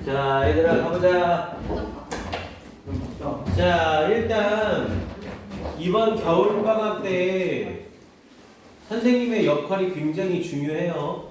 자, 얘들아 가보자. 자, 일단 이번 겨울방학 때 선생님의 역할이 굉장히 중요해요.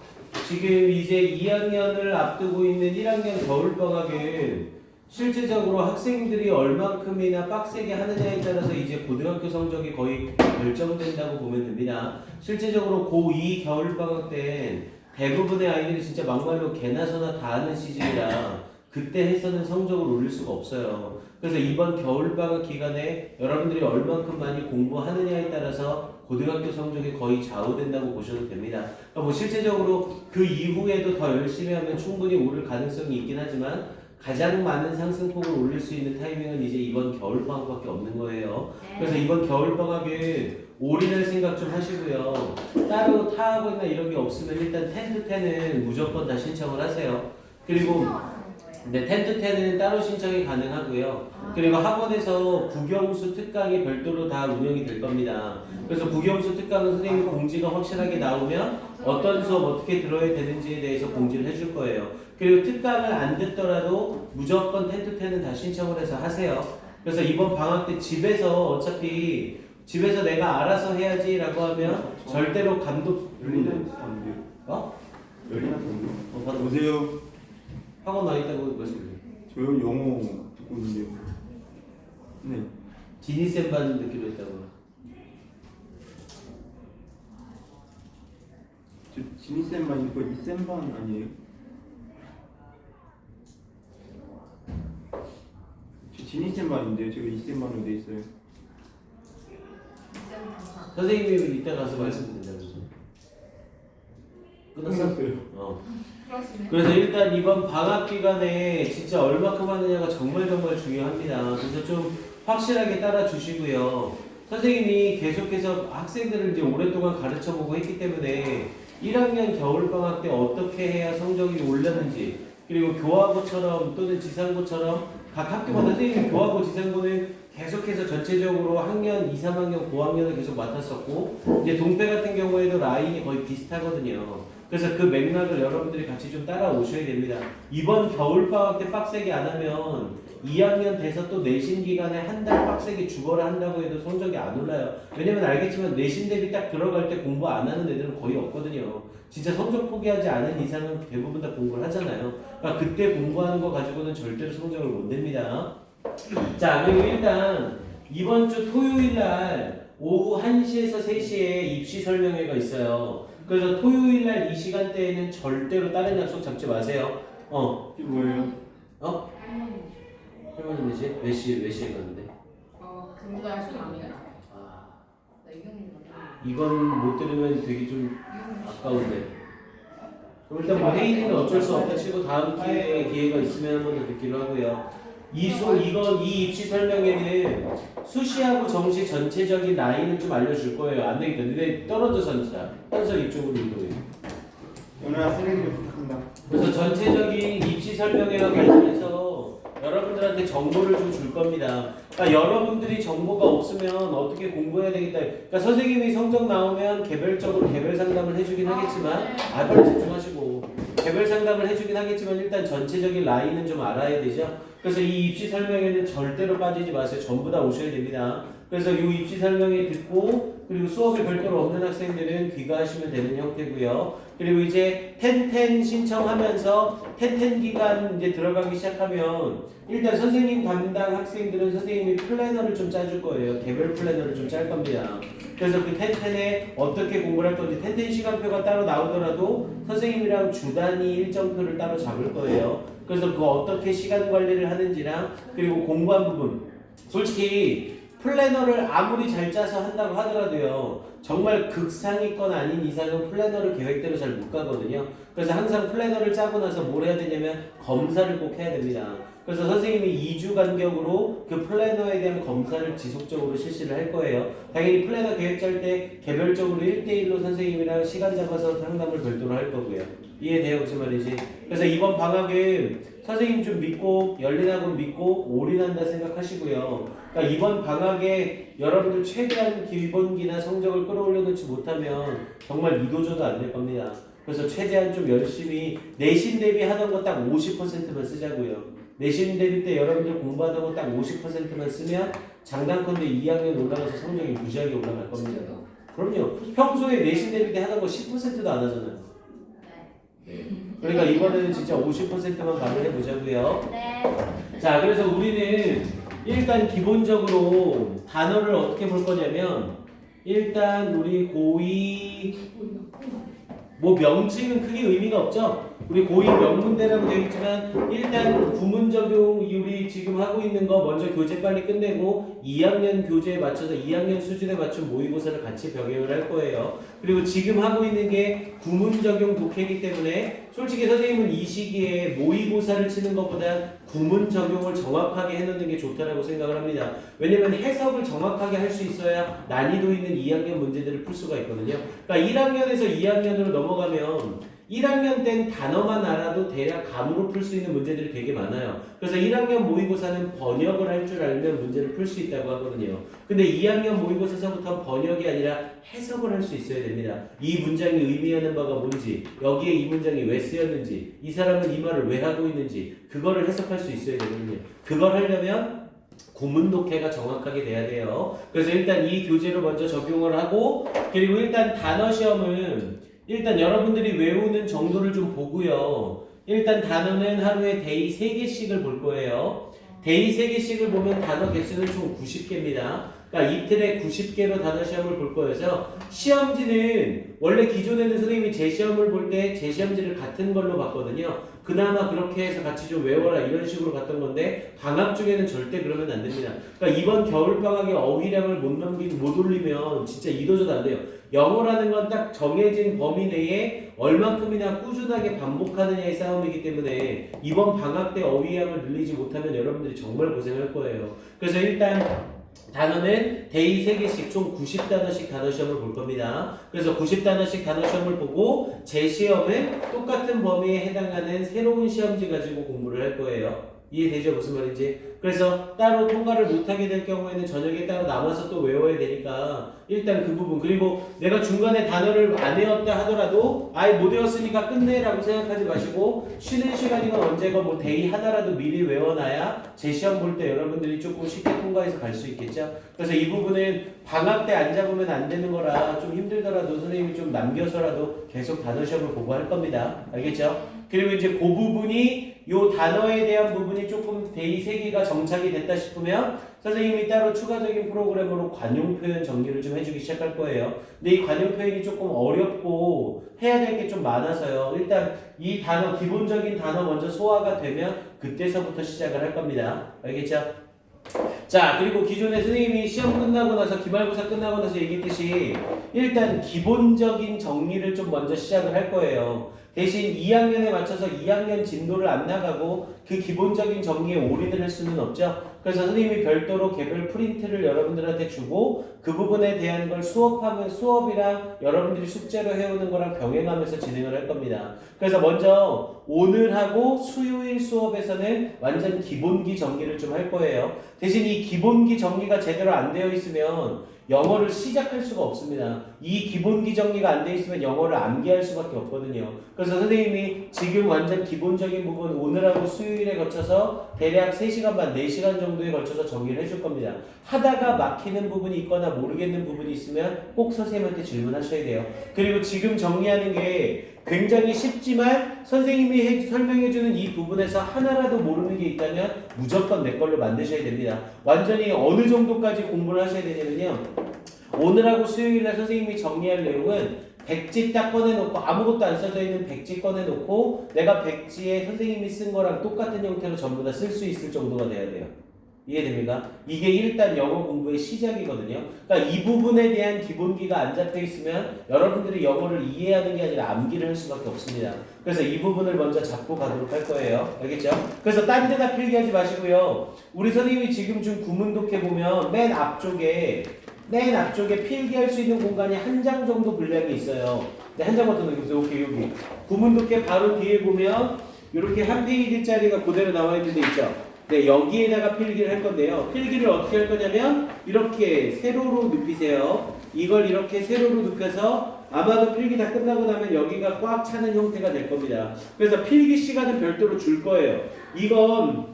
지금 이제 2학년을 앞두고 있는 1학년 겨울방학은 실제적으로 학생들이 얼만큼이나 빡세게 하느냐에 따라서 이제 고등학교 성적이 거의 결정된다고 보면 됩니다. 실제적으로 고2 겨울방학 때 대부분의 아이들이 진짜 막말로 개나 소나 다 하는 시즌이라 그때 해서는 성적을 올릴 수가 없어요. 그래서 이번 겨울방학 기간에 여러분들이 얼만큼 많이 공부하느냐에 따라서 고등학교 성적이 거의 좌우된다고 보셔도 됩니다. 그러니까 뭐 실제적으로 그 이후에도 더 열심히 하면 충분히 오를 가능성이 있긴 하지만 가장 많은 상승폭을 올릴 수 있는 타이밍은 이제 이번 겨울방학밖에 없는 거예요. 그래서 이번 겨울방학은 올인할 생각 좀 하시고요. 따로 타학원이나 이런 게 없으면 일단 10-10은 무조건 다 신청을 하세요. 그리고 네, 10-10은 따로 신청이 가능하고요. 그리고 학원에서 국영수 특강이 별도로 다 운영이 될 겁니다. 그래서 국영수 특강은 선생님 공지가 확실하게 나오면 어떤 수업 어떻게 들어야 되는지에 대해서 공지를 해줄 거예요. 그리고 특강을 안 듣더라도 무조건 10-10은 다 신청을 해서 하세요. 그래서 이번 방학 때 집에서 어차피 집에서 내가 알아서 해야지라고 하면 절대로 감독 어? 보세요. 학원 와 있다고 말씀드려요. 저요 영어 듣고 있는데요. 네. 지니쌤 반 듣기로 했다고. 저 지니쌤만 이거 이쌤반 아니에요? 저 지니쌤반인데요. 제가 이쌤반으로 돼 있어요. 선생님이 이따 가서 말씀드린다면서. 끝났어? 그래서 일단 이번 방학 기간에 진짜 얼마큼 하느냐가 정말 중요합니다. 그래서 좀 확실하게 따라 주시고요. 선생님이 계속해서 학생들을 이제 오랫동안 가르쳐보고 했기 때문에 1학년 겨울방학 때 어떻게 해야 성적이 올렸는지, 그리고 교화고처럼 또는 지상고처럼 각 학교마다 선생님이 교화고 지상고는 계속해서 전체적으로 학년 2, 3학년 고학년을 계속 맡았었고, 이제 동태 같은 경우에도 라인이 거의 비슷하거든요. 그래서 그 맥락을 여러분들이 같이 좀 따라오셔야 됩니다. 이번 겨울방학 때 빡세게 안 하면 2학년 돼서 또 내신 기간에 한 달 빡세게 죽어라 한다고 해도 성적이 안 올라요. 왜냐면 알겠지만 내신 대비 딱 들어갈 때 공부 안 하는 애들은 거의 없거든요. 진짜 성적 포기하지 않은 이상은 대부분 다 공부를 하잖아요. 그러니까 그때 공부하는 거 가지고는 절대로 성적을 못 냅니다. 자, 그리고 일단 이번 주 토요일 날 오후 1시에서 3시에 입시 설명회가 있어요. 그래서 토요일 날 이 시간대에는 절대로 다른 약속 잡지 마세요. 이게 뭐예요? 할머니 몇시? 몇 시에 갔는데? 금요일 수요일이요? 아, 나 이경님 만나. 이건 못 들으면 되게 좀 아까운데. 그럼 일단 뭐 회의는 어쩔 수 없다 치고 다음 기회에 기회가 있으면 한 번 더 듣기로 하고요. 이 입시 설명회는 수시하고 정시 전체적인 라인은 좀 알려줄 거예요. 안 되겠다. 근데 떨어져서 앉자. 현석 이쪽으로 이동해. 연아 선생님 부탁합니다. 그래서 전체적인 입시 설명회와 관련해서 여러분들한테 정보를 좀 줄 겁니다. 그러니까 여러분들이 정보가 없으면 어떻게 공부해야 되겠다. 그러니까 선생님이 성적 나오면 개별적으로 개별 상담을 해주긴 하겠지만, 빨리 집중하시고 개별 상담을 해주긴 하겠지만 일단 전체적인 라인은 좀 알아야 되죠. 그래서 이 입시 설명회는 절대로 빠지지 마세요. 전부 다 오셔야 됩니다. 그래서 이 입시 설명회 듣고 그리고 수업이 별도로 없는 학생들은 귀가하시면 되는 형태고요. 그리고 이제 10-10 신청하면서 10-10 기간 이제 들어가기 시작하면 일단 선생님 담당 학생들은 선생님이 플래너를 좀 짜줄 거예요. 개별 플래너를 좀 짤 겁니다. 그래서 그 10-10에 어떻게 공부를 할 건지 10-10 시간표가 따로 나오더라도 선생님이랑 주 단위 일정표를 따로 잡을 거예요. 그래서 그거 어떻게 시간 관리를 하는지랑 그리고 공부한 부분, 솔직히 플래너를 아무리 잘 짜서 한다고 하더라도요, 정말 극상위권 아닌 이상은 플래너를 계획대로 잘 못 가거든요. 그래서 항상 플래너를 짜고 나서 뭘 해야 되냐면 검사를 꼭 해야 됩니다. 그래서 선생님이 2주 간격으로 그 플래너에 대한 검사를 지속적으로 실시를 할 거예요. 당연히 플래너 계획 짤 때 개별적으로 1대1로 선생님이랑 시간 잡아서 상담을 별도로 할 거고요. 이해돼요? 무슨 말이지? 그래서 이번 방학은 선생님 좀 믿고 열린학원 믿고 올인한다 생각하시고요. 그러니까 이번 방학에 여러분들 최대한 기본기나 성적을 끌어올려 놓지 못하면 정말 이도저도 안 될 겁니다. 그래서 최대한 좀 열심히 내신 대비 하던 거 딱 50%만 쓰자고요. 내신 대비 때 여러분들 공부하던 거 딱 50%만 쓰면 장단컨대 2학년 올라가서 성적이 무지하게 올라갈 겁니다. 진짜요? 그럼요. 평소에 내신 대비 때 하던 거 10%도 안 하잖아요. 네. 그러니까 이번에는 진짜 50%만 발휘해 보자고요. 네. 자, 그래서 우리는 일단 기본적으로 단어를 어떻게 볼 거냐면 일단 우리 고2 뭐 명칭은 크게 의미가 없죠. 우리 고2 명문대라고 되어 있지만 일단 구문 적용 우리 지금 하고 있는 거 먼저 교재 빨리 끝내고 2학년 교재에 맞춰서 2학년 수준에 맞춘 모의고사를 같이 병행을 할 거예요. 그리고 지금 하고 있는 게 구문 적용 독해이기 때문에 솔직히 선생님은 이 시기에 모의고사를 치는 것보다 구문 적용을 정확하게 해놓는 게 좋다라고 생각을 합니다. 왜냐면 해석을 정확하게 할 수 있어야 난이도 있는 2학년 문제들을 풀 수가 있거든요. 그러니까 1학년에서 2학년으로 넘어가면 1학년 땐 단어만 알아도 대략 감으로 풀 수 있는 문제들이 되게 많아요. 그래서 1학년 모의고사는 번역을 할 줄 알면 문제를 풀 수 있다고 하거든요. 근데 2학년 모의고사서부터 번역이 아니라 해석을 할 수 있어야 됩니다. 이 문장이 의미하는 바가 뭔지, 여기에 이 문장이 왜 쓰였는지, 이 사람은 이 말을 왜 하고 있는지 그거를 해석할 수 있어야 되거든요. 그걸 하려면 구문 독해가 정확하게 돼야 돼요. 그래서 일단 이 교재로 먼저 적용을 하고 그리고 일단 단어 시험은 일단 여러분들이 외우는 정도를 좀 보고요. 일단 단어는 하루에 데이 3개씩을 볼 거예요. 데이 3개씩을 보면 단어 개수는 총 90개입니다. 그러니까 이틀에 90개로 단어 시험을 볼 거여서 시험지는 원래 기존에는 선생님이 제 시험을 볼 때 제 시험지를 같은 걸로 봤거든요. 그나마 그렇게 해서 같이 좀 외워라 이런 식으로 갔던 건데 방학 중에는 절대 그러면 안 됩니다. 그러니까 이번 겨울방학에 어휘량을 못 올리면 진짜 이도저도 안 돼요. 영어라는 건 딱 정해진 범위 내에 얼만큼이나 꾸준하게 반복하느냐의 싸움이기 때문에 이번 방학 때 어휘량을 늘리지 못하면 여러분들이 정말 고생할 거예요. 그래서 일단 단어는 데이 3개씩 총 90단어씩 단어 시험을 볼 겁니다. 그래서 90단어씩 단어 시험을 보고 제 시험은 똑같은 범위에 해당하는 새로운 시험지 가지고 공부를 할 거예요. 이해되죠? 무슨 말인지? 그래서 따로 통과를 못하게 될 경우에는 저녁에 따로 남아서 또 외워야 되니까 일단 그 부분 그리고 내가 중간에 단어를 안 외웠다 하더라도 아예 못 외웠으니까 끝내라고 생각하지 마시고 쉬는 시간이건 언제건 뭐 데이 하나라도 미리 외워놔야 제 시험 볼 때 여러분들이 조금 쉽게 통과해서 갈 수 있겠죠? 그래서 이 부분은 방학 때 안 잡으면 안 되는 거라 좀 힘들더라도 선생님이 좀 남겨서라도 계속 단어 시험을 보고 할 겁니다. 알겠죠? 그리고 이제 그 부분이 요 단어에 대한 부분이 조금 데이 3개가 정착이 됐다 싶으면 선생님이 따로 추가적인 프로그램으로 관용 표현 정리를 좀 해주기 시작할 거예요. 근데 이 관용 표현이 조금 어렵고 해야 될 게 좀 많아서요. 일단 이 단어 기본적인 단어 먼저 소화가 되면 그때서부터 시작을 할 겁니다. 알겠죠? 자, 그리고 기존에 선생님이 시험 끝나고 나서 기말고사 끝나고 나서 얘기했듯이 일단 기본적인 정리를 좀 먼저 시작을 할 거예요. 대신 2학년에 맞춰서 2학년 진도를 안 나가고 그 기본적인 정리에 올인을 할 수는 없죠. 그래서 선생님이 별도로 개별 프린트를 여러분들한테 주고 그 부분에 대한 걸 수업이랑 여러분들이 숙제로 해오는 거랑 병행하면서 진행을 할 겁니다. 그래서 먼저 오늘하고 수요일 수업에서는 완전 기본기 정리를 좀 할 거예요. 대신 이 기본기 정리가 제대로 안 되어 있으면 영어를 시작할 수가 없습니다. 이 기본기 정리가 안 돼 있으면 영어를 암기할 수밖에 없거든요. 그래서 선생님이 지금 완전 기본적인 부분 오늘하고 수요일에 거쳐서 대략 3시간 반, 4시간 정도에 걸쳐서 정리를 해줄 겁니다. 하다가 막히는 부분이 있거나 모르겠는 부분이 있으면 꼭 선생님한테 질문하셔야 돼요. 그리고 지금 정리하는 게 굉장히 쉽지만 선생님이 설명해주는 이 부분에서 하나라도 모르는 게 있다면 무조건 내 걸로 만드셔야 됩니다. 완전히 어느 정도까지 공부를 하셔야 되냐면요. 오늘하고 수요일날 선생님이 정리할 내용은 백지 딱 꺼내놓고 아무것도 안 써져 있는 백지 꺼내놓고 내가 백지에 선생님이 쓴 거랑 똑같은 형태로 전부 다 쓸 수 있을 정도가 돼야 돼요. 이해됩니까? 이게 일단 영어 공부의 시작이거든요. 그러니까 이 부분에 대한 기본기가 안 잡혀 있으면 여러분들이 영어를 이해하는 게 아니라 암기를 할 수밖에 없습니다. 그래서 이 부분을 먼저 잡고 가도록 할 거예요. 알겠죠? 그래서 딴 데다 필기하지 마시고요. 우리 선생님이 지금 좀 구문독해 보면 맨 앞쪽에 필기할 수 있는 공간이 한 장 정도 분량이 있어요. 네, 한 장만 더 넣어보세요. 오케이, 여기. 구문독해 바로 뒤에 보면 이렇게 한 페이지짜리가 그대로 나와 있는 데 있죠? 네, 여기에다가 필기를 할 건데요. 필기를 어떻게 할 거냐면 이렇게 세로로 눕히세요. 이걸 이렇게 세로로 눕혀서 아마도 필기 다 끝나고 나면 여기가 꽉 차는 형태가 될 겁니다. 그래서 필기 시간은 별도로 줄 거예요. 이건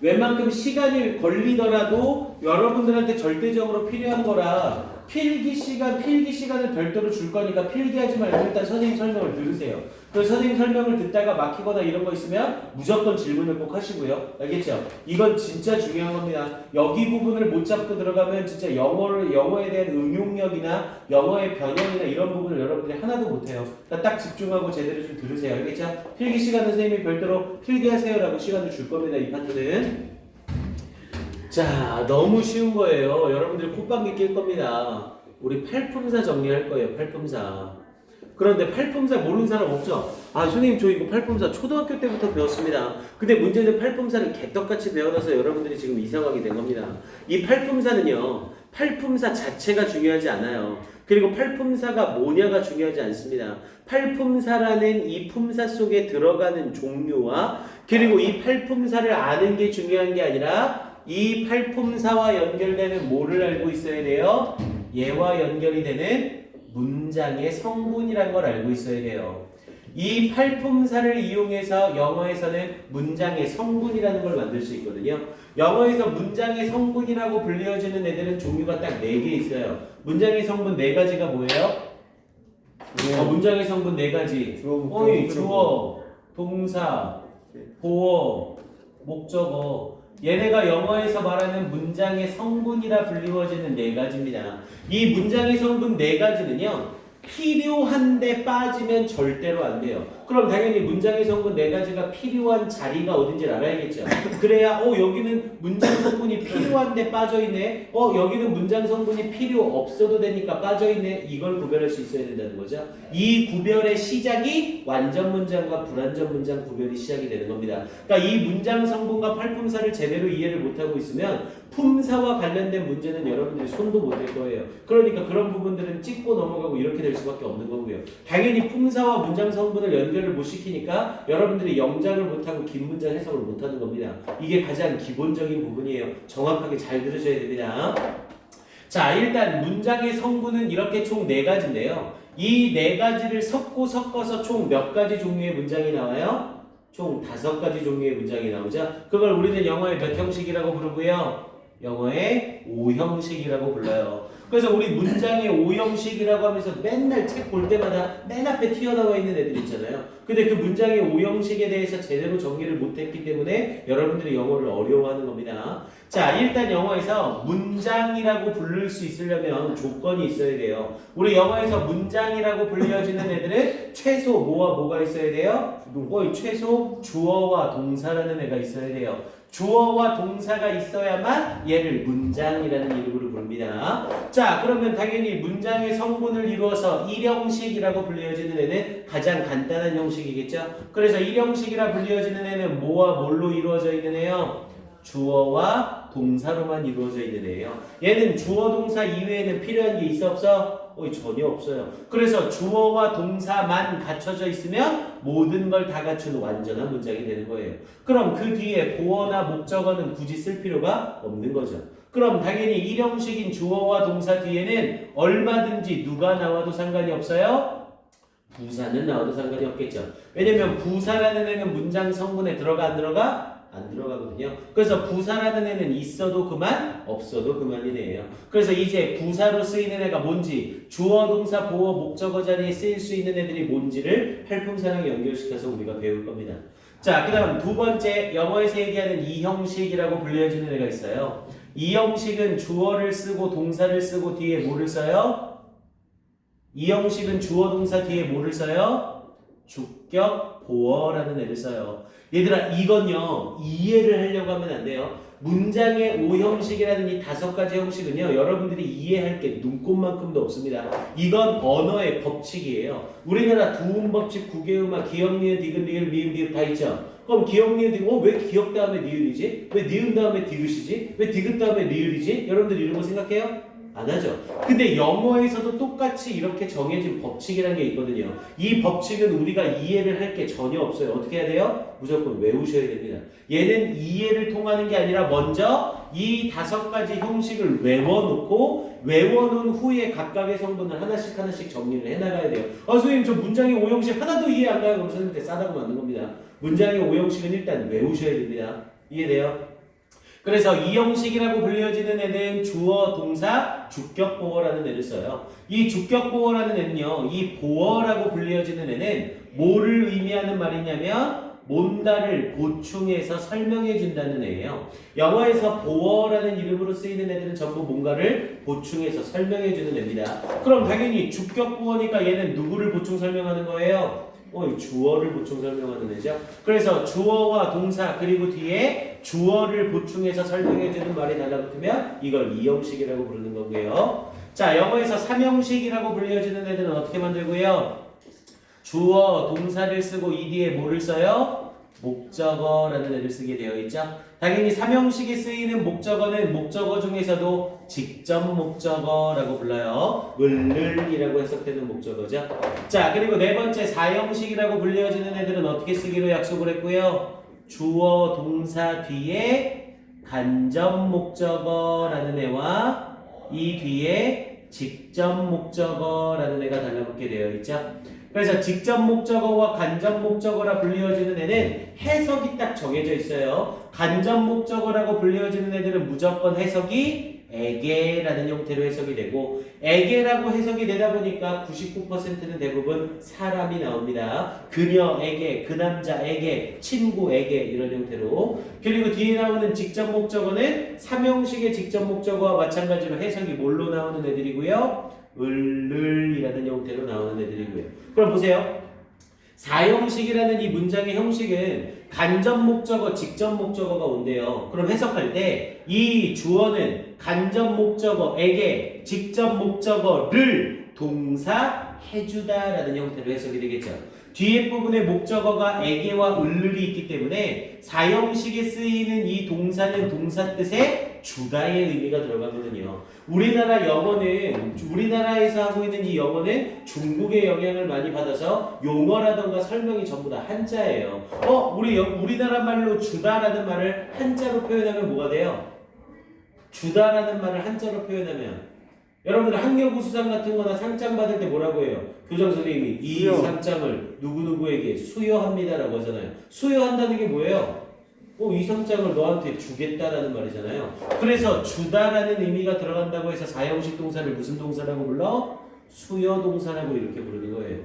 웬만큼 시간이 걸리더라도 여러분들한테 절대적으로 필요한 거라 필기 시간을 별도로 줄 거니까 필기하지 말고 일단 선생님 설명을 들으세요. 그 선생님 설명을 듣다가 막히거나 이런 거 있으면 무조건 질문을 꼭 하시고요. 알겠죠? 이건 진짜 중요한 겁니다. 여기 부분을 못 잡고 들어가면 진짜 영어에 대한 응용력이나 영어의 변형이나 이런 부분을 여러분들이 하나도 못해요. 그러니까 딱 집중하고 제대로 좀 들으세요. 알겠죠? 필기 시간 선생님이 별도로 필기하세요라고 시간을 줄 겁니다. 이 파트는. 자, 너무 쉬운 거예요. 여러분들 콧방귀 낄 겁니다. 우리 팔품사 정리할 거예요. 팔품사. 그런데 팔품사 모르는 사람 없죠? 아, 선생님 저 이거 팔품사 초등학교 때부터 배웠습니다. 근데 문제는 팔품사를 개떡같이 배워놔서 여러분들이 지금 이 상황이 된 겁니다. 이 팔품사는요, 팔품사 자체가 중요하지 않아요. 그리고 팔품사가 뭐냐가 중요하지 않습니다. 팔품사라는 이 품사 속에 들어가는 종류와 그리고 이 팔품사를 아는 게 중요한 게 아니라 이 팔품사와 연결되는 뭐를 알고 있어야 돼요? 얘와 연결이 되는 문장의 성분이란 걸 알고 있어야 돼요. 이 팔품사를 이용해서 영어에서는 문장의 성분이라는 걸 만들 수 있거든요. 영어에서 문장의 성분이라고 불려지는 애들은 종류가 딱 4개 있어요. 문장의 성분 4가지가 뭐예요? 문장의 성분 4가지. 주어, 동사, 보어, 목적어. 얘네가 영어에서 말하는 문장의 성분이라 불리워지는 4가지입니다. 이 문장의 성분 4가지는요. 필요한데 빠지면 절대로 안 돼요. 그럼 당연히 문장의 성분 4가지가 필요한 자리가 어딘지 알아야겠죠. 그래야 여기는 문장 성분이 필요한데 빠져있네. 여기는 문장 성분이 필요 없어도 되니까 빠져있네. 이걸 구별할 수 있어야 된다는 거죠. 이 구별의 시작이 완전 문장과 불완전 문장 구별이 시작이 되는 겁니다. 그러니까 이 문장 성분과 팔품사를 제대로 이해를 못하고 있으면 품사와 관련된 문제는 여러분들이 손도 못 댈 거예요. 그러니까 그런 부분들은 찍고 넘어가고 이렇게 될 수밖에 없는 거고요. 당연히 품사와 문장 성분을 연결을 못 시키니까 여러분들이 영작을 못하고 긴 문장 해석을 못하는 겁니다. 이게 가장 기본적인 부분이에요. 정확하게 잘 들으셔야 됩니다. 자, 일단 문장의 성분은 이렇게 총 4가지인데요. 이 4가지를 섞어서 총 몇 가지 종류의 문장이 나와요? 총 5가지 종류의 문장이 나오죠. 그걸 우리는 영어의 몇 형식이라고 부르고요. 영어의 5형식이라고 불러요. 그래서 우리 문장의 5형식이라고 하면서 맨날 책 볼 때마다 맨 앞에 튀어나와 있는 애들 있잖아요. 근데 그 문장의 5형식에 대해서 제대로 정리를 못했기 때문에 여러분들이 영어를 어려워하는 겁니다. 자, 일단 영어에서 문장이라고 부를 수 있으려면 조건이 있어야 돼요. 우리 영어에서 문장이라고 불려지는 애들은 최소 뭐와 뭐가 있어야 돼요? 최소 주어와 동사라는 애가 있어야 돼요. 주어와 동사가 있어야만 얘를 문장이라는 이름으로 부릅니다. 자, 그러면 당연히 문장의 성분을 이루어서 1형식이라고 불려지는 애는 가장 간단한 형식이겠죠? 그래서 1형식이라 불려지는 애는 뭐와 뭘로 이루어져 있는 애요? 주어와 동사로만 이루어져 있는 애예요. 얘는 주어 동사 이외에는 필요한 게 있어 없어? 전혀 없어요. 그래서 주어와 동사만 갖춰져 있으면 모든 걸 다 갖춘 완전한 문장이 되는 거예요. 그럼 그 뒤에 보어나 목적어는 굳이 쓸 필요가 없는 거죠. 그럼 당연히 1형식인 주어와 동사 뒤에는 얼마든지 누가 나와도 상관이 없어요? 부사는 나와도 상관이 없겠죠. 왜냐면 부사라는 애는 문장 성분에 들어가 안 들어가? 안 들어가거든요. 그래서 부사라는 애는 있어도 그만, 없어도 그만이네요. 그래서 이제 부사로 쓰이는 애가 뭔지, 주어, 동사, 보어, 목적어 자리에 쓰일 수 있는 애들이 뭔지를 팔품사랑 연결시켜서 우리가 배울 겁니다. 자, 그 다음 두 번째, 영어에서 얘기하는 2형식이라고 불려지는 애가 있어요. 2형식은 주어를 쓰고 동사를 쓰고 뒤에 뭐를 써요? 2형식은 주어, 동사 뒤에 뭐를 써요? 주격, 보어라는 애를 써요. 얘들아, 이건요 이해를 하려고 하면 안 돼요. 문장의 5형식이라는 이 5가지 형식은요 여러분들이 이해할 게 눈꼽만큼도 없습니다. 이건 언어의 법칙이에요. 우리나라 두음법칙, 구개음화, 기역, 니은, 디귿, 리을, 미음, 디귿 다 있죠. 그럼 기역, 니은, 디귿, 왜 기역 다음에 니은이지? 왜 니은 다음에 디귿이지? 왜 디귿 다음에 리을이지? 여러분들 이런 거 생각해요? 안 하죠. 근데 영어에서도 똑같이 이렇게 정해진 법칙이라는 게 있거든요. 이 법칙은 우리가 이해를 할 게 전혀 없어요. 어떻게 해야 돼요? 무조건 외우셔야 됩니다. 얘는 이해를 통하는 게 아니라 먼저 이 5가지 형식을 외워놓고 외워놓은 후에 각각의 성분을 하나씩 하나씩 정리를 해나가야 돼요. 선생님 저 문장의 5형식 하나도 이해 안 가요. 그럼 선생님한테 싸다고 만든 겁니다. 문장의 5형식은 일단 외우셔야 됩니다. 이해돼요? 그래서 이 형식이라고 불려지는 애는 주어, 동사, 주격 보어라는 애를 써요. 이 주격 보어라는 애는요, 이 보어라고 불려지는 애는 뭐를 의미하는 말이냐면 뭔가를 보충해서 설명해 준다는 애예요. 영어에서 보어라는 이름으로 쓰이는 애들은 전부 뭔가를 보충해서 설명해 주는 애입니다. 그럼 당연히 주격 보어니까 얘는 누구를 보충 설명하는 거예요? 주어를 보충 설명하는 애죠. 그래서 주어와 동사 그리고 뒤에 주어를 보충해서 설명해주는 말이 달라붙으면 이걸 2형식이라고 부르는 거고요. 자, 영어에서 3형식이라고 불려지는 애들은 어떻게 만들고요? 주어, 동사를 쓰고 이 뒤에 뭐를 써요? 목적어라는 애를 쓰게 되어 있죠. 당연히 3형식에 쓰이는 목적어는 목적어 중에서도 직접 목적어라고 불러요. 을이라고 해석되는 목적어죠. 자, 그리고 네 번째 4형식이라고 불려지는 애들은 어떻게 쓰기로 약속을 했고요. 주어, 동사 뒤에 간접 목적어라는 애와 이 뒤에 직접 목적어라는 애가 달라붙게 되어 있죠. 그래서 직접 목적어와 간접 목적어라 불리어지는 애는 해석이 딱 정해져 있어요. 간접 목적어라고 불리어지는 애들은 무조건 해석이 에게라는 형태로 해석이 되고 에게라고 해석이 되다 보니까 99%는 대부분 사람이 나옵니다. 그녀에게, 그 남자에게, 친구에게 이런 형태로. 그리고 뒤에 나오는 직접 목적어는 3형식의 직접 목적어와 마찬가지로 해석이 뭘로 나오는 애들이고요. 을이라는 형태로 나오는 애들이고요. 그럼 보세요. 4형식이라는 이 문장의 형식은 간접 목적어, 직접 목적어가 온대요. 그럼 해석할 때 이 주어는 간접 목적어에게 직접 목적어를 동사 해주다라는 형태로 해석이 되겠죠. 뒤에 부분에 목적어가 에게와 을이 있기 때문에 4형식에 쓰이는 이 동사는 동사 뜻에 주다의 의미가 들어가거든요. 우리나라에서 하고 있는 이 영어는 중국의 영향을 많이 받아서 용어라던가 설명이 전부 다 한자예요. 우리나라 말로 주다라는 말을 한자로 표현하면 뭐가 돼요? 주다라는 말을 한자로 표현하면 여러분들 학력우수상 같은 거나 상장 받을 때 뭐라고 해요? 교장 선생님이 이 상장을 누구누구에게 수여합니다라고 하잖아요. 수여한다는 게 뭐예요? 이 상장을 너한테 주겠다라는 말이잖아요. 그래서 주다라는 의미가 들어간다고 해서 4형식 동사를 무슨 동사라고 불러? 수여동사라고 이렇게 부르는 거예요.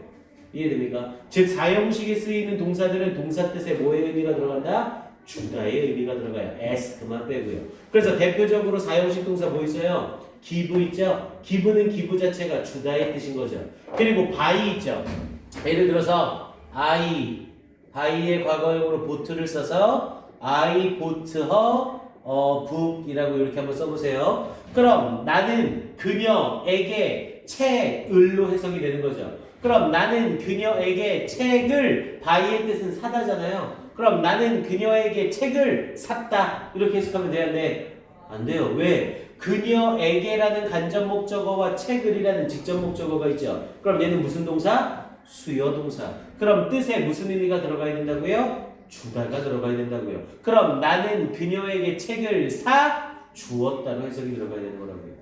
이해됩니까? 즉 4형식에 쓰이는 동사들은 동사 뜻에 뭐의 의미가 들어간다? 주다의 의미가 들어가요. ask만 빼고요. 그래서 대표적으로 4형식 동사 뭐 있어요? give 있죠? give는 give 자체가 주다의 뜻인 거죠. 그리고 buy 있죠? 예를 들어서 buy의 과거형으로 bought를 써서 I bought her book이라고 이렇게 한번 써보세요. 그럼 나는 그녀에게 책을로 해석이 되는 거죠. 그럼 나는 그녀에게 책을 buy의 뜻은 사다잖아요. 그럼 나는 그녀에게 책을 샀다 이렇게 해석하면 되는데 안 돼요. 왜? 그녀에게라는 간접 목적어와 책을이라는 직접 목적어가 있죠. 그럼 얘는 무슨 동사? 수여동사. 그럼 뜻에 무슨 의미가 들어가야 된다고요? 주다가 들어가야 된다고요. 그럼 나는 그녀에게 책을 사 주었다로 해석이 들어가야 되는 거라고요.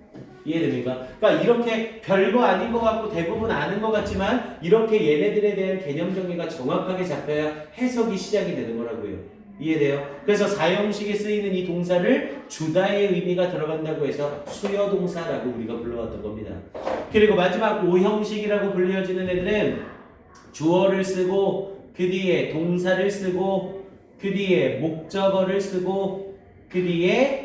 이해됩니까? 그러니까 이렇게 별거 아닌 것 같고 대부분 아는 것 같지만 이렇게 얘네들에 대한 개념 정리가 정확하게 잡혀야 해석이 시작이 되는 거라고요. 이해돼요? 그래서 4형식에 쓰이는 이 동사를 주다의 의미가 들어간다고 해서 수여동사라고 우리가 불러왔던 겁니다. 그리고 마지막 5형식이라고 불려지는 애들은 주어를 쓰고 그 뒤에 동사를 쓰고 그 뒤에 목적어를 쓰고 그 뒤에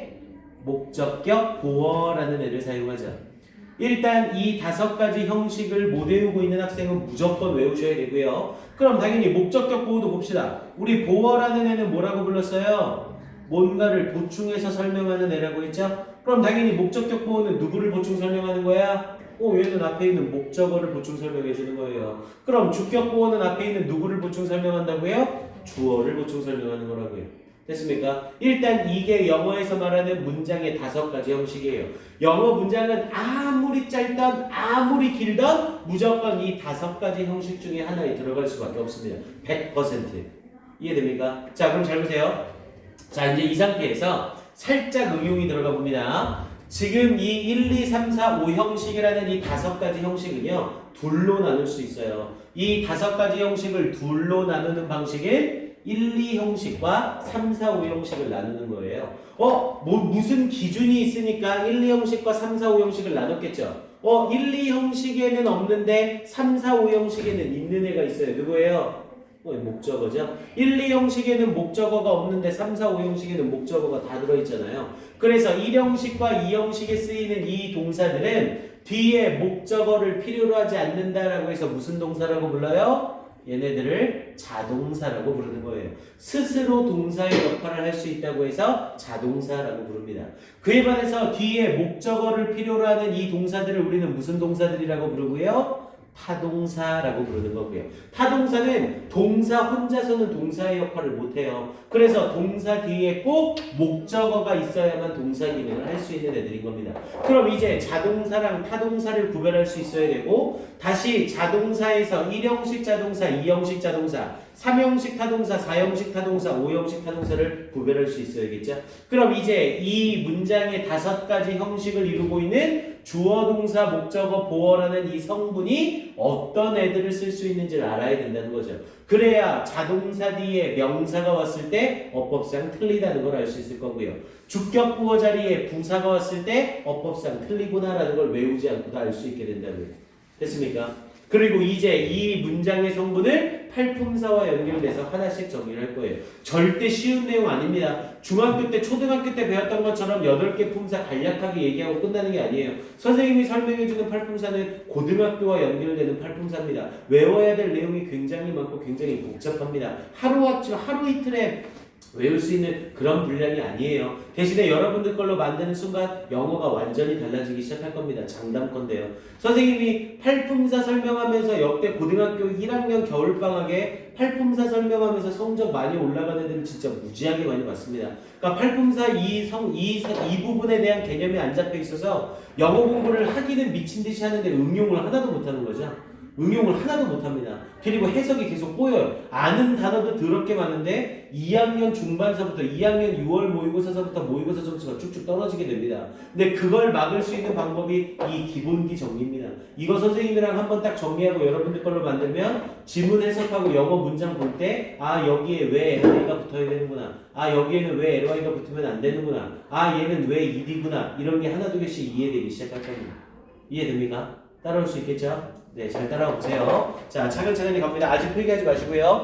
목적격 보어라는 애를 사용하죠. 일단 이 5가지 형식을 못 외우고 있는 학생은 무조건 외우셔야 되고요. 그럼 당연히 목적격 보어도 봅시다. 우리 보어라는 애는 뭐라고 불렀어요? 뭔가를 보충해서 설명하는 애라고 했죠? 그럼 당연히 목적격 보어는 누구를 보충 설명하는 거야? 얘는 앞에 있는 목적어를 보충 설명해 주는 거예요. 그럼 주격 보어는 앞에 있는 누구를 보충 설명한다고요? 주어를 보충 설명하는 거라고요. 됐습니까? 일단 이게 영어에서 말하는 문장의 5가지 형식이에요. 영어 문장은 아무리 짧던 아무리 길던 무조건 이 5가지 형식 중에 하나에 들어갈 수밖에 없습니다. 100%. 이해됩니까? 자, 그럼 잘 보세요. 자, 이제 이 상태에서 살짝 응용이 들어가 봅니다. 지금 이 1, 2, 3, 4, 5 형식이라는 이 5가지 형식은요, 둘로 나눌 수 있어요. 이 5가지 형식을 둘로 나누는 방식은 1, 2 형식과 3, 4, 5 형식을 나누는 거예요. 무슨 기준이 있으니까 1, 2 형식과 3, 4, 5 형식을 나눴겠죠? 1, 2 형식에는 없는데 3, 4, 5 형식에는 있는 애가 있어요. 누구예요? 목적어죠. 1, 2 형식에는 목적어가 없는데 3, 4, 5 형식에는 목적어가 다 들어있잖아요. 그래서 1 형식과 2 형식에 쓰이는 이 동사들은 뒤에 목적어를 필요로 하지 않는다라고 해서 무슨 동사라고 불러요? 얘네들을 자동사라고 부르는 거예요. 스스로 동사의 역할을 할 수 있다고 해서 자동사라고 부릅니다. 그에 반해서 뒤에 목적어를 필요로 하는 이 동사들을 우리는 무슨 동사들이라고 부르고요? 타동사라고 부르는 거고요. 타동사는 동사 혼자서는 동사의 역할을 못해요. 그래서 동사 뒤에 꼭 목적어가 있어야만 동사 기능을 할 수 있는 애들인 겁니다. 그럼 이제 자동사랑 타동사를 구별할 수 있어야 되고, 다시 자동사에서 1형식 자동사, 2형식 자동사, 3형식 타동사, 4형식 타동사, 5형식 타동사를 구별할 수 있어야겠죠? 그럼 이제 이 문장의 5가지 형식을 이루고 있는 주어, 동사, 목적어, 보어라는 이 성분이 어떤 애들을 쓸 수 있는지를 알아야 된다는 거죠. 그래야 자동사 뒤에 명사가 왔을 때 어법상 틀리다는 걸 알 수 있을 거고요. 주격 부어 자리에 부사가 왔을 때 어법상 틀리구나라는 걸 외우지 않고도 알 수 있게 된다고요. 됐습니까? 그리고 이제 이 문장의 성분을 팔품사와 연결돼서 하나씩 정리를 할 거예요. 절대 쉬운 내용 아닙니다. 중학교 때, 초등학교 때 배웠던 것처럼 8개 품사 간략하게 얘기하고 끝나는 게 아니에요. 선생님이 설명해주는 팔품사는 고등학교와 연결되는 팔품사입니다. 외워야 될 내용이 굉장히 많고 굉장히 복잡합니다. 하루 이틀에 외울 수 있는 그런 분량이 아니에요. 대신에 여러분들 걸로 만드는 순간 영어가 완전히 달라지기 시작할 겁니다. 장담컨대요. 선생님이 팔품사 설명하면서 역대 고등학교 1학년 겨울방학에 팔품사 설명하면서 성적 많이 올라가는 애들은 진짜 무지하게 많이 봤습니다. 그러니까 팔품사 이 부분에 대한 개념이 안 잡혀 있어서 영어 공부를 하기는 미친 듯이 하는데 응용을 하나도 못하는 거죠. 응용을 하나도 못합니다. 그리고 해석이 계속 꼬여요. 아는 단어도 더럽게 많은데 2학년 중반서부터 2학년 6월 모의고사서부터 모의고사 점수가 쭉쭉 떨어지게 됩니다. 근데 그걸 막을 수 있는 방법이 이 기본기 정리입니다. 이거 선생님이랑 한번 딱 정리하고 여러분들 걸로 만들면 지문 해석하고 영어 문장 볼 때 여기에 왜 LI가 붙어야 되는구나. 여기에는 왜 LI가 붙으면 안 되는구나. 얘는 왜 ED구나. 이런 게 하나 두 개씩 이해되기 시작할 겁니다. 이해됩니까? 따라올 수 있겠죠? 네, 잘 따라오세요. 자, 차근차근히 갑니다. 아직 필기하지 마시고요.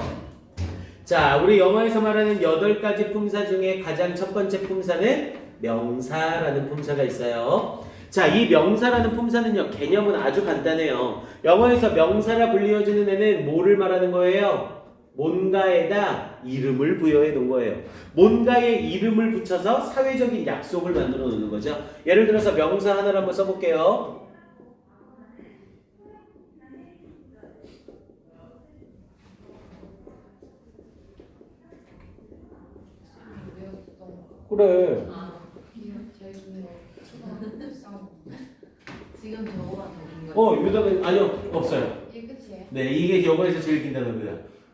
자, 우리 영어에서 말하는 8가지 품사 중에 가장 첫 번째 품사는 명사라는 품사가 있어요. 자, 이 명사라는 품사는요, 개념은 아주 간단해요. 영어에서 명사라 불리워지는 애는 뭐를 말하는 거예요? 뭔가에다 이름을 부여해 놓은 거예요. 뭔가에 이름을 붙여서 사회적인 약속을 만들어 놓는 거죠. 예를 들어서 명사 하나를 한번 써볼게요. 그래. 지금 저거가 더 긴 거예요? 유다는 아니요, 없어요. 이게 끝이에요? 네, 이게 영어에서 제일 긴 단어입니다.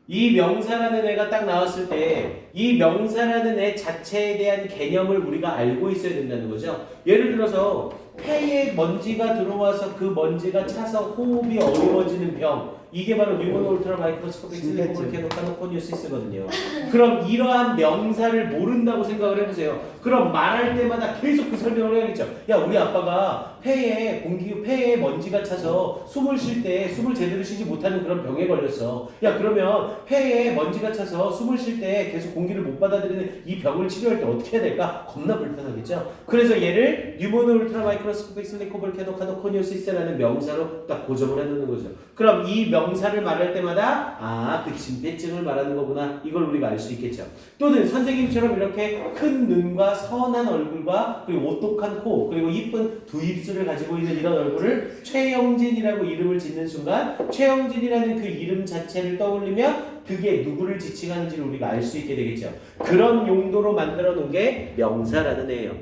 이 명사라는 애가 딱 나왔을 때 이 명사라는 애 자체에 대한 개념을 우리가 알고 있어야 된다는 거죠. 예를 들어서 폐에 먼지가 들어와서 그 먼지가 차서 호흡이 어려워지는 병, 이게 바로 뉴먼 울트라 마이크로스코픽 슬리퍼 볼케노카노코니오시스거든요. 그럼 이러한 명사를 모른다고 생각을 해보세요. 그럼 말할 때마다 계속 그 설명을 해야겠죠. 야, 우리 아빠가 폐에 먼지가 차서 숨을 쉴 때 숨을 제대로 쉬지 못하는 그런 병에 걸렸어. 야, 그러면 폐에 먼지가 차서 숨을 쉴 때 계속 공기를 못 받아들이는 이 병을 치료할 때 어떻게 해야 될까? 겁나 불편하겠죠. 그래서 얘를 뉴먼 울트라 마이크로스코픽 슬리퍼 볼케노카노코니오시스라는 명사로 딱 고정을 해놓는 거죠. 그럼 이 명사를 말할 때마다 그 진폐증을 말하는 거구나, 이걸 우리가 알 수 있겠죠. 또는 선생님처럼 이렇게 큰 눈과 선한 얼굴과 그리고 오똑한 코 그리고 이쁜 두 입술을 가지고 있는 이런 얼굴을 최영진이라고 이름을 짓는 순간 최영진이라는 그 이름 자체를 떠올리면 그게 누구를 지칭하는지를 우리가 알 수 있게 되겠죠. 그런 용도로 만들어 놓은 게 명사라는 애예요.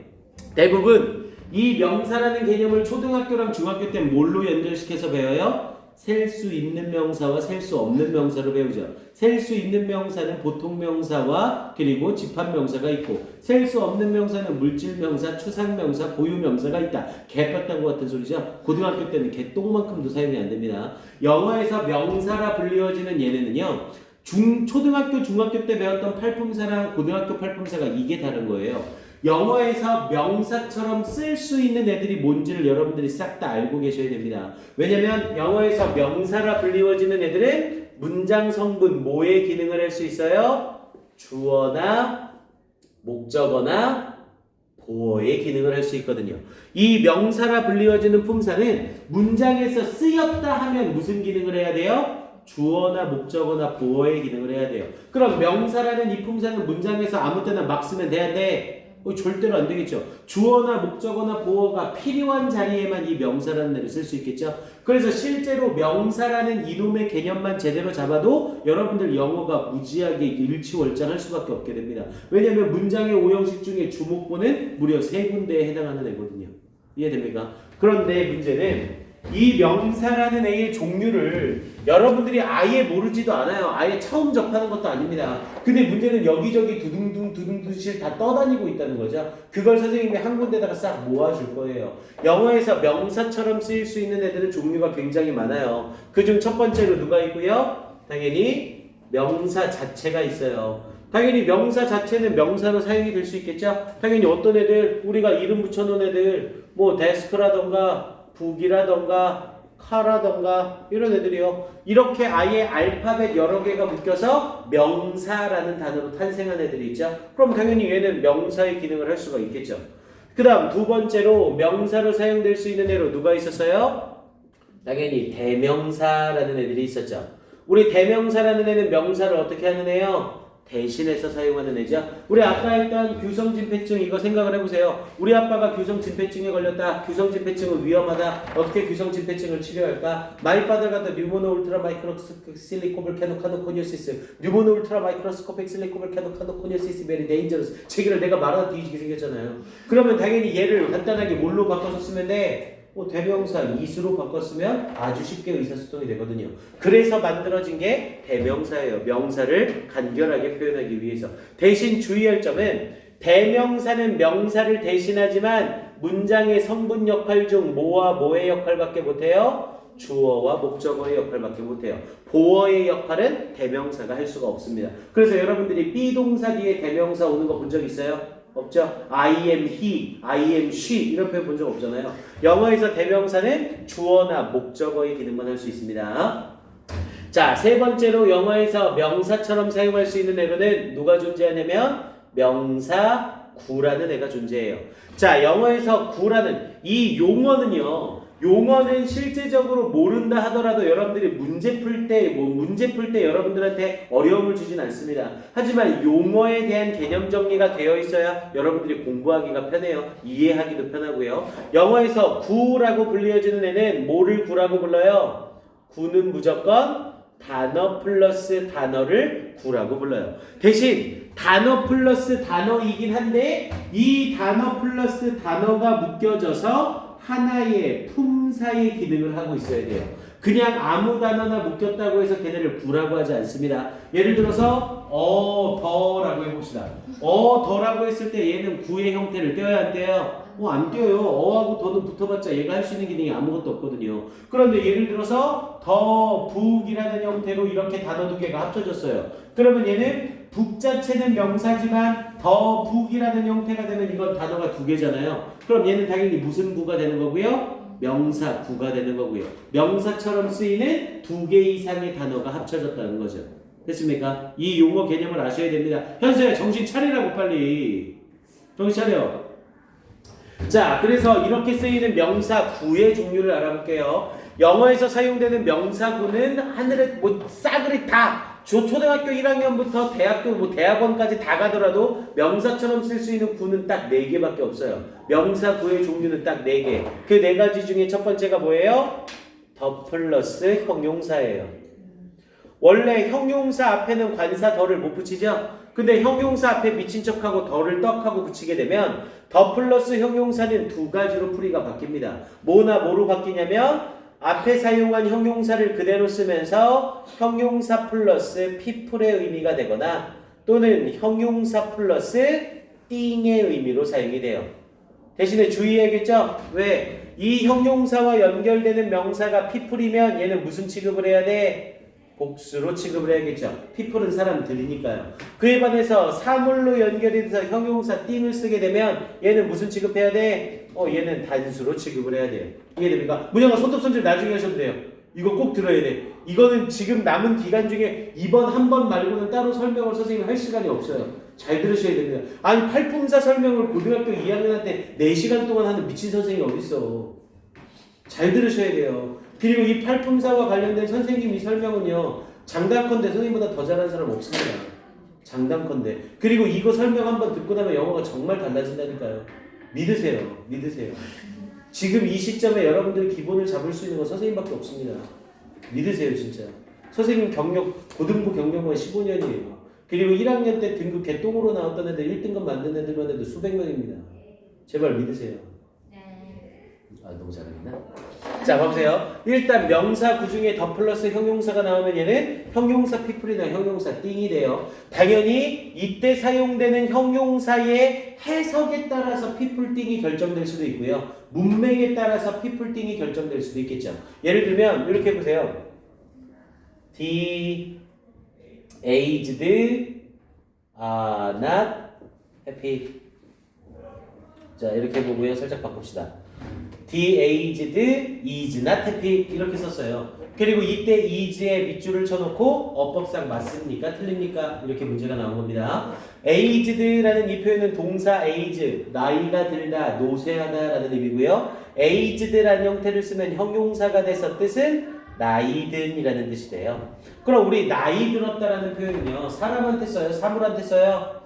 대부분 이 명사라는 개념을 초등학교랑 중학교 때 뭘로 연결시켜서 배워요? 셀 수 있는 명사와 셀 수 없는 명사로 배우죠. 셀 수 있는 명사는 보통 명사와 그리고 집합 명사가 있고 셀 수 없는 명사는 물질 명사, 추상 명사, 고유 명사가 있다. 개뼈다구 같은 소리죠. 고등학교 때는 개똥만큼도 사용이 안 됩니다. 영어에서 명사라 불리워지는 얘네는요. 초등학교, 중학교 때 배웠던 팔품사랑 고등학교 팔품사가 이게 다른 거예요. 영어에서 명사처럼 쓸 수 있는 애들이 뭔지를 여러분들이 싹 다 알고 계셔야 됩니다. 왜냐면 영어에서 명사라 불리워지는 애들은 문장 성분 뭐의 기능을 할 수 있어요? 주어나 목적어나 보어의 기능을 할 수 있거든요. 이 명사라 불리워지는 품사는 문장에서 쓰였다 하면 무슨 기능을 해야 돼요? 주어나 목적어나 보어의 기능을 해야 돼요. 그럼 명사라는 이 품사는 문장에서 아무 때나 막 쓰면 돼야 돼? 절대로 안 되겠죠. 주어나 목적어나 보어가 필요한 자리에만 이 명사라는 애를 쓸 수 있겠죠. 그래서 실제로 명사라는 이놈의 개념만 제대로 잡아도 여러분들 영어가 무지하게 일치월장할 수밖에 없게 됩니다. 왜냐하면 문장의 5형식 중에 주목보는 무려 3군데에 해당하는 애거든요. 이해됩니까? 그런데 문제는 이 명사라는 애의 종류를 여러분들이 아예 모르지도 않아요. 아예 처음 접하는 것도 아닙니다. 근데 문제는 여기저기 두둥실 다 떠다니고 있다는 거죠. 그걸 선생님이 한 군데다가 싹 모아줄 거예요. 영어에서 명사처럼 쓰일 수 있는 애들은 종류가 굉장히 많아요. 그중 첫 번째로 누가 있고요? 당연히 명사 자체가 있어요. 당연히 명사 자체는 명사로 사용이 될 수 있겠죠. 당연히 어떤 애들, 우리가 이름 붙여놓은 애들, 뭐 데스크라던가 북이라던가 카라던가 이런 애들이요. 이렇게 아예 알파벳 여러 개가 묶여서 명사라는 단어로 탄생한 애들이 있죠. 그럼 당연히 얘는 명사의 기능을 할 수가 있겠죠. 그 다음 두 번째로 명사로 사용될 수 있는 애로 누가 있었어요? 당연히 대명사라는 애들이 있었죠. 우리 대명사라는 애는 명사를 어떻게 하는 애요? 대신해서 사용하는 애죠. 우리 아까 했던 규성진폐증 이거 생각을 해보세요. 우리 아빠가 규성진폐증에 걸렸다. 규성진폐증은 위험하다. 어떻게 규성진폐증을 치료할까? 마이파더 가더 뉴모노 울트라 마이크로스코픽 실리코블 캐노카노코니오시스 뉴모노 울트라 마이크로스코픽 실리코블 캐노카노코니오시스 베리 데인저러스 책을 내가 말하다 뒤지게 생겼잖아요. 그러면 당연히 얘를 간단하게 뭘로 바꿔서 쓰면 돼? 대명사 이수로 바꿨으면 아주 쉽게 의사소통이 되거든요. 그래서 만들어진 게 대명사예요. 명사를 간결하게 표현하기 위해서. 대신 주의할 점은 대명사는 명사를 대신하지만 문장의 성분 역할 중 뭐와 뭐의 역할밖에 못해요? 주어와 목적어의 역할밖에 못해요. 보어의 역할은 대명사가 할 수가 없습니다. 그래서 여러분들이 비동사 뒤에 대명사 오는 거 본 적 있어요? 없죠? I am he, I am she 이런 표현 본 적 없잖아요. 영어에서 대명사는 주어나 목적어의 기능만 할 수 있습니다. 자, 세 번째로 영어에서 명사처럼 사용할 수 있는 애로는 누가 존재하냐면 명사구라는 애가 존재해요. 자, 영어에서 구라는 이 용어는 실제적으로 모른다 하더라도 여러분들이 문제 풀 때 여러분들한테 어려움을 주진 않습니다. 하지만 용어에 대한 개념 정리가 되어 있어야 여러분들이 공부하기가 편해요. 이해하기도 편하고요. 영어에서 구라고 불리어지는 애는 뭐를 구라고 불러요? 구는 무조건 단어 플러스 단어를 구라고 불러요. 대신 단어 플러스 단어이긴 한데 이 단어 플러스 단어가 묶여져서 하나의 품사의 기능을 하고 있어야 돼요. 그냥 아무 단어나 묶였다고 해서 걔네를 구라고 하지 않습니다. 예를 들어서 더라고 해봅시다. 더라고 했을 때 얘는 구의 형태를 떼어야 안 떼요? 안 떼어요. 어하고 더는 붙어봤자 얘가 할 수 있는 기능이 아무것도 없거든요. 그런데 예를 들어서 더, 북이라는 형태로 이렇게 단어 두 개가 합쳐졌어요. 그러면 얘는 북 자체는 명사지만 더, 북이라는 형태가 되면 이건 단어가 두 개잖아요. 그럼 얘는 당연히 무슨 구가 되는 거고요? 명사 구가 되는 거고요. 명사처럼 쓰이는 두 개 이상의 단어가 합쳐졌다는 거죠. 됐습니까? 이 용어 개념을 아셔야 됩니다. 현수야 정신 차리라고 빨리. 정신 차려. 자, 그래서 이렇게 쓰이는 명사구의 종류를 알아볼게요. 영어에서 사용되는 명사구는 하늘에 싸그리 다 초등학교 1학년부터 대학교 대학원까지 다 가더라도 명사처럼 쓸 수 있는 구는 딱 4개밖에 없어요. 명사구의 종류는 딱 4개. 그 4가지 중에 첫 번째가 뭐예요? 더 플러스 형용사예요. 원래 형용사 앞에는 관사 덜을 못 붙이죠? 근데 형용사 앞에 미친 척하고 덜을 떡하고 붙이게 되면 더 플러스 형용사는 두 가지로 풀이가 바뀝니다. 뭐나 뭐로 바뀌냐면 앞에 사용한 형용사를 그대로 쓰면서 형용사 플러스 people의 의미가 되거나 또는 형용사 플러스 띵의 의미로 사용이 돼요. 대신에 주의해야겠죠? 왜? 이 형용사와 연결되는 명사가 people이면 얘는 무슨 취급을 해야 돼? 복수로 취급을 해야겠죠. people은 사람들이니까요. 그에 반해서 사물로 연결이 돼서 형용사 띵을 쓰게 되면 얘는 무슨 취급해야 돼? 얘는 단수로 취급을 해야 돼요. 이해됩니까? 문영아 손톱손질 나중에 하셔도 돼요. 이거 꼭 들어야 돼. 이거는 지금 남은 기간 중에 이번 한 번 말고는 따로 설명을 선생님이 할 시간이 없어요. 잘 들으셔야 됩니다. 아니 팔품사 설명을 고등학교 2학년한테 4시간 동안 하는 미친 선생님이 어딨어. 잘 들으셔야 돼요. 그리고 이 팔품사와 관련된 선생님 이 설명은요. 장담컨대 선생님보다 더 잘하는 사람 없습니다. 장담컨대. 그리고 이거 설명 한번 듣고 나면 영어가 정말 달라진다니까요. 믿으세요. 믿으세요. 지금 이 시점에 여러분들이 기본을 잡을 수 있는 건 선생님밖에 없습니다. 믿으세요 진짜. 선생님 경력 고등부 경력만 15년이에요. 그리고 1학년 때 등급 개똥으로 나왔던 애들 1등급 만든 애들만 해도 수백 명입니다. 제발 믿으세요. 아 너무 잘하겠나? 자 보세요. 일단 명사 구중에 더 플러스 형용사가 나오면 얘는 형용사 people이나 형용사 띵이 돼요. 당연히 이때 사용되는 형용사의 해석에 따라서 people 띵이 결정될 수도 있고요. 문맥에 따라서 people 띵이 결정될 수도 있겠죠. 예를 들면 이렇게 보세요. The aged are not happy. 자 이렇게 보고요. 살짝 바꿉시다. The aged is not happy 이렇게 썼어요. 그리고 이때 is에 밑줄을 쳐놓고 어법상 맞습니까? 틀립니까? 이렇게 문제가 나온 겁니다. aged라는 이 표현은 동사 age, 나이가 들다, 노쇠하다라는 의미고요. aged라는 형태를 쓰면 형용사가 돼서 뜻은 나이든이라는 뜻이 돼요. 그럼 우리 나이 들었다라는 표현은요. 사람한테 써요? 사물한테 써요?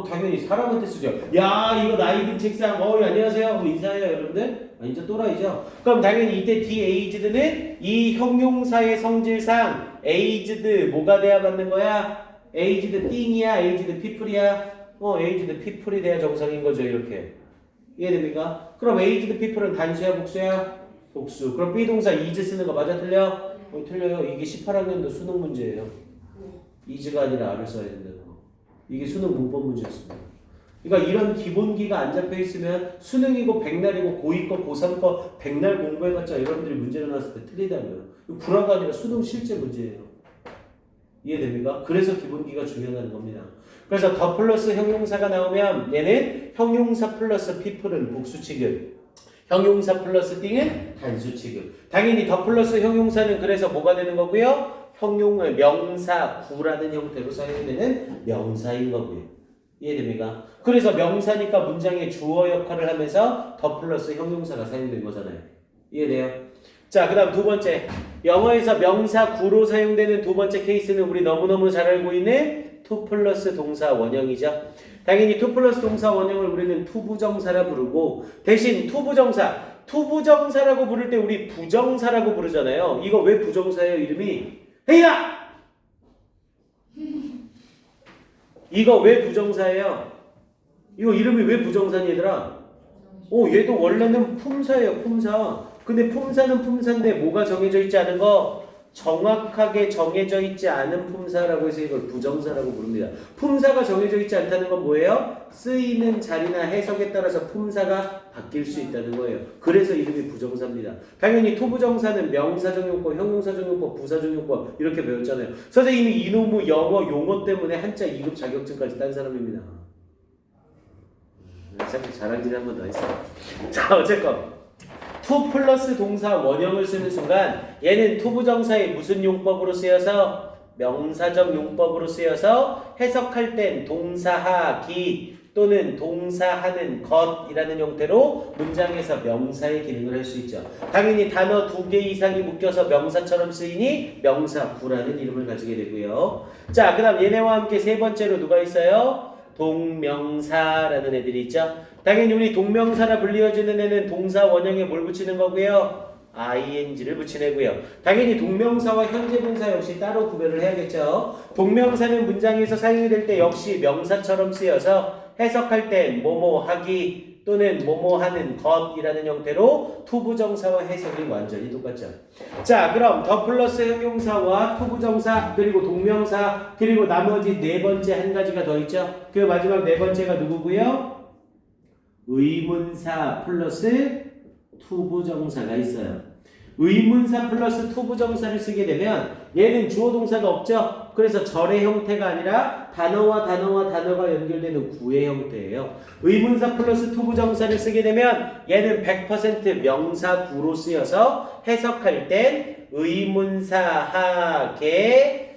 당연히 사람한테 쓰죠. 야 이거 나이 든 책상 안녕하세요 인사해요 여러분들. 이제 또라이죠. 그럼 당연히 이때 the aged는 이 형용사의 성질상 aged 뭐가 돼야 맞는 거야? aged 띵이야? aged people이야? aged people이 돼야 정상인 거죠. 이렇게 이해됩니까? 그럼 aged people은 단수야 복수야? 복수. 그럼 비동사 is 쓰는 거 맞아 틀려? 틀려요. 이게 18학년도 수능 문제예요. is가 아니라 a를 써야 된다고. 이게 수능 문법 문제였습니다. 그러니까 이런 기본기가 안 잡혀 있으면 수능이고 백날이고 고2 거 고3 거 백날 공부해봤자 여러분들이 문제를 나왔을 때 틀리다고요. 불화가 아니라 수능 실제 문제예요. 이해됩니까? 그래서 기본기가 중요하다는 겁니다. 그래서 더 플러스 형용사가 나오면 얘는 형용사 플러스 people은 복수 취급, 형용사 플러스 띵은 단수 취급. 당연히 더 플러스 형용사는 그래서 뭐가 되는 거고요? 명사 구라는 형태로 사용되는 명사인 거고요. 이해됩니까? 그래서 명사니까 문장의 주어 역할을 하면서 더 플러스 형용사가 사용된 거잖아요. 이해돼요? 자, 그 다음 두 번째. 영어에서 명사 구로 사용되는 두 번째 케이스는 우리 너무너무 잘 알고 있는 to 플러스 동사 원형이죠. 당연히 to 플러스 동사 원형을 우리는 투부정사라 부르고 대신 투부정사라고 부를 때 우리 부정사라고 부르잖아요. 이거 왜 부정사예요? 이름이 헤이야! 이거 왜 부정사예요? 이거 이름이 왜 부정사니 얘들아? 얘도 원래는 품사예요. 품사. 근데 품사는 품사인데 뭐가 정해져 있지 않은 거? 정확하게 정해져 있지 않은 품사라고 해서 이걸 부정사라고 부릅니다. 품사가 정해져 있지 않다는 건 뭐예요? 쓰이는 자리나 해석에 따라서 품사가 바뀔 수 있다는 거예요. 그래서 이름이 부정사입니다. 당연히 토부정사는 명사정용법, 형용사정용법, 부사정용법 이렇게 배웠잖아요. 선생님이 이놈의 영어 용어 때문에 한자 2급 자격증까지 딴 사람입니다. 자꾸 자랑질 한 번 더 했어요. 자 어쨌건 to 플러스 동사 원형을 쓰는 순간 얘는 투부정사의 무슨 용법으로 쓰여서 명사적 용법으로 쓰여서 해석할 땐 동사하기 또는 동사하는 것이라는 형태로 문장에서 명사의 기능을 할 수 있죠. 당연히 단어 2개 이상이 묶여서 명사처럼 쓰이니 명사구라는 이름을 가지게 되고요. 자, 그 다음 얘네와 함께 세 번째로 누가 있어요? 동명사라는 애들이 있죠. 당연히 우리 동명사라 불리워지는 애는 동사 원형에 뭘 붙이는 거고요? ing를 붙이내고요. 당연히 동명사와 현재 분사 역시 따로 구별을 해야겠죠. 동명사는 문장에서 사용이 될 때 역시 명사처럼 쓰여서 해석할 땐 뭐뭐 하기 또는 뭐뭐 하는 것이라는 형태로 투부정사와 해석이 완전히 똑같죠. 자, 그럼 더 플러스 형용사와 투부정사 그리고 동명사 그리고 나머지 네 번째 한 가지가 더 있죠. 그 마지막 네 번째가 누구고요? 의문사 플러스 투부정사가 있어요. 의문사 플러스 투부정사를 쓰게 되면 얘는 주어 동사가 없죠. 그래서 절의 형태가 아니라 단어와 단어가 연결되는 구의 형태예요. 의문사 플러스 투부정사를 쓰게 되면 얘는 100% 명사구로 쓰여서 해석할 땐 의문사하게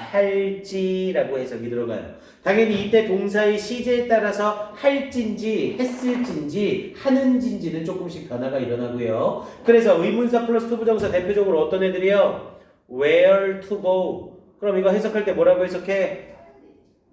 동사할지라고 해석이 들어가요. 당연히 이때 동사의 시제에 따라서 할진지 했을진지 하는진지는 조금씩 변화가 일어나고요. 그래서 의문사 플러스 투부정사 대표적으로 어떤 애들이요? Where to go. 그럼 이거 해석할 때 뭐라고 해석해?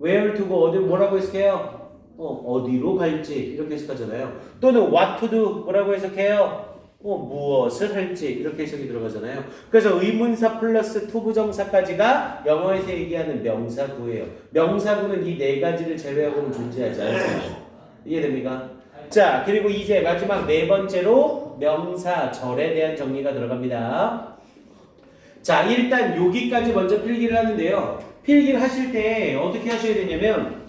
Where to go 어디 뭐라고 해석해요? 어디로 갈지 이렇게 해석하잖아요. 또는 what to do 뭐라고 해석해요? 무엇을 할지 이렇게 해석이 들어가잖아요. 그래서 의문사 플러스 투부정사까지가 영어에서 얘기하는 명사구예요. 명사구는 이 네 가지를 제외하고는 존재하지 않습니다. 이해됩니까? 자, 그리고 이제 마지막 네 번째로 명사절에 대한 정리가 들어갑니다. 자, 일단 여기까지 먼저 필기를 하는데요. 필기를 하실 때 어떻게 하셔야 되냐면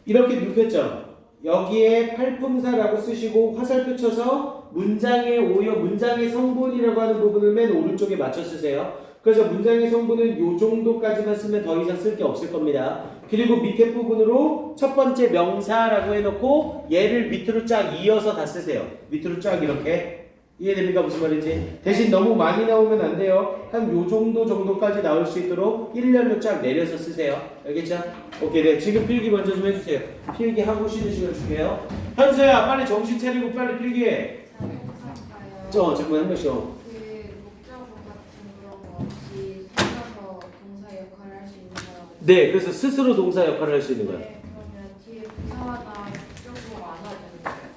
이렇게 눕혔죠. 여기에 팔품사라고 쓰시고 화살표 쳐서 문장의 오역, 문장의 성분이라고 하는 부분을 맨 오른쪽에 맞춰 쓰세요. 그래서 문장의 성분은 요 정도까지만 쓰면 더 이상 쓸 게 없을 겁니다. 그리고 밑에 부분으로 첫 번째 명사라고 해놓고 얘를 밑으로 쫙 이어서 다 쓰세요. 밑으로 쫙 이렇게. 이해됩니까? 무슨 말인지. 대신 너무 많이 나오면 안 돼요. 한 요 정도까지 나올 수 있도록 일렬로 쫙 내려서 쓰세요. 알겠죠? 오케이. 네. 지금 필기 먼저 좀 해주세요. 필기하고 쉬는 시간 줄게요. 현수야, 빨리 정신 차리고 빨리 필기해. 잠깐만 한 번씩. 그 목적어 같은 그런 거 없이 혼자서 동사 역할을 할 수 있는 거라고. 네, 그래서 스스로 동사 역할을 할 수 있는 거야. 네, 그러면 뒤에 부사나 목적어가 안 와도 되는 거예요?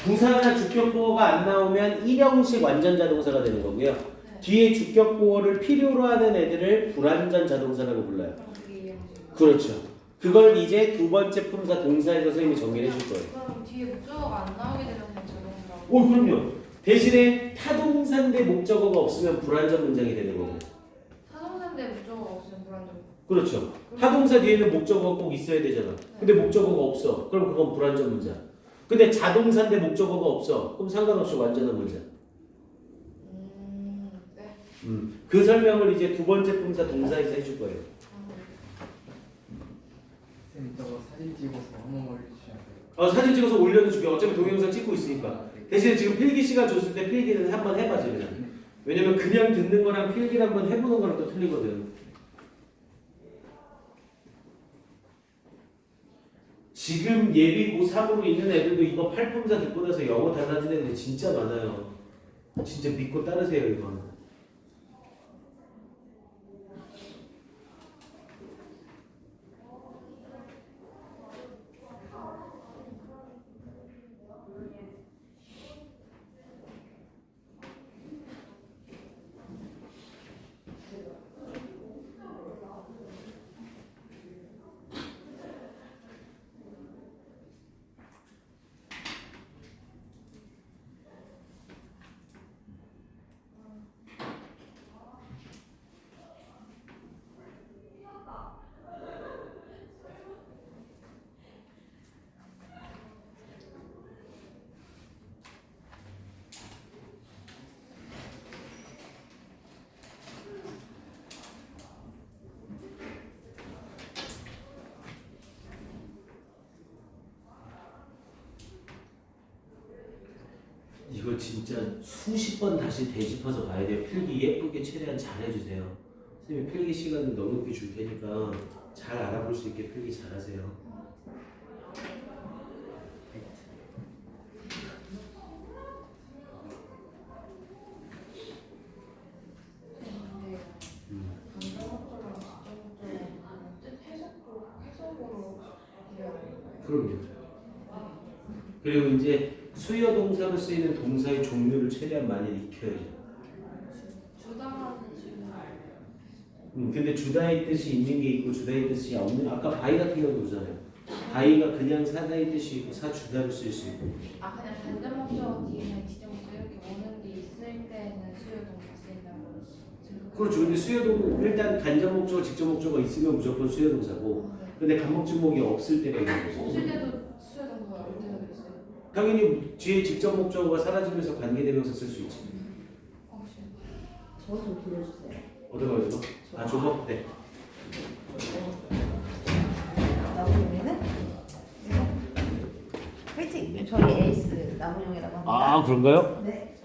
부사나 주격보어가 안 나오면 일형식 완전 자동사가 되는 거고요. 네. 뒤에 주격보어를 필요로 하는 애들을 불완전 자동사라고 불러요. 그럼 그게 이형식. 그렇죠. 그걸 이제 두 번째 품사 동사에서 선생님이 정리를 해줄 거예요. 그럼 뒤에 목적어가 안 나오게 되면 그냥 자동사라고. 오, 그럼요. 대신에 타동사인데 목적어가 없으면 불완전 문장이 되는 거고. 타동사인데 목적어가 없으면 불안정. 그렇죠. 타동사 뒤에는 목적어가 꼭 있어야 되잖아. 근데 목적어가 없어. 그럼 그건 불완전 문장. 근데 자동사인데 목적어가 없어. 그럼 상관없이 완전한 문장. 네. 그 설명을 이제 두 번째 품사 동사에서 해줄 거예요. 쌤 저거 사진 찍어서 한번 올려주셔야 돼요. 사진 찍어서 올려도 줄게. 어차피 동영상 찍고 있으니까. 대신에 지금 필기 시간 줬을 때 필기는 한번 해봐줘 그냥. 왜냐면 그냥 듣는 거랑 필기를 한번 해보는 거랑 또 틀리거든. 지금 예비 고3으로 있는 애들도 이거 팔품사 듣고 나서 영어 달라진 애들이 진짜 많아요. 진짜 믿고 따르세요 이건. 이거 진짜 수십 번 다시 되짚어서 봐야 돼요. 필기 예쁘게 최대한 잘 해주세요. 선생님 필기 시간은 넉넉히 줄 테니까 잘 알아볼 수 있게 필기 잘 하세요. 그럼요. 그리고 이제 수요 동사로 쓰이는 동사의 종류를 최대한 많이 익혀야지. 주다하는 지금 근데 주다의 뜻이 있는 게 있고 주다의 뜻이 없는. 아까 바이 같은 경우도 보잖아요. 바이가 그냥 사다의 뜻이 있고 사주다로 쓸 수 있고. 아 그냥 간접 목적 뒤에 지정 목적 이렇게 오는 게 있을 때는 수요 동사 쓰인다고. 그렇죠. 근데 수요동 일단 간접 목적어, 직접 목적어가 있으면 무조건 수요 동사고. 근데 간목주목이 없을 때가 있는 거죠. 없을 때도 수요 동사 올 때가 있어요. 당연히 뒤에 직접 목적어가 사라지면서 관계대명사 쓸 수 있지. 혹시 저거 좀 빌려주세요. 어떤 거요 이거? 아 저거? 네. 나무용에는 화이팅! 저희 에이스 나무용이라고 합니다. 아 그런가요? 네.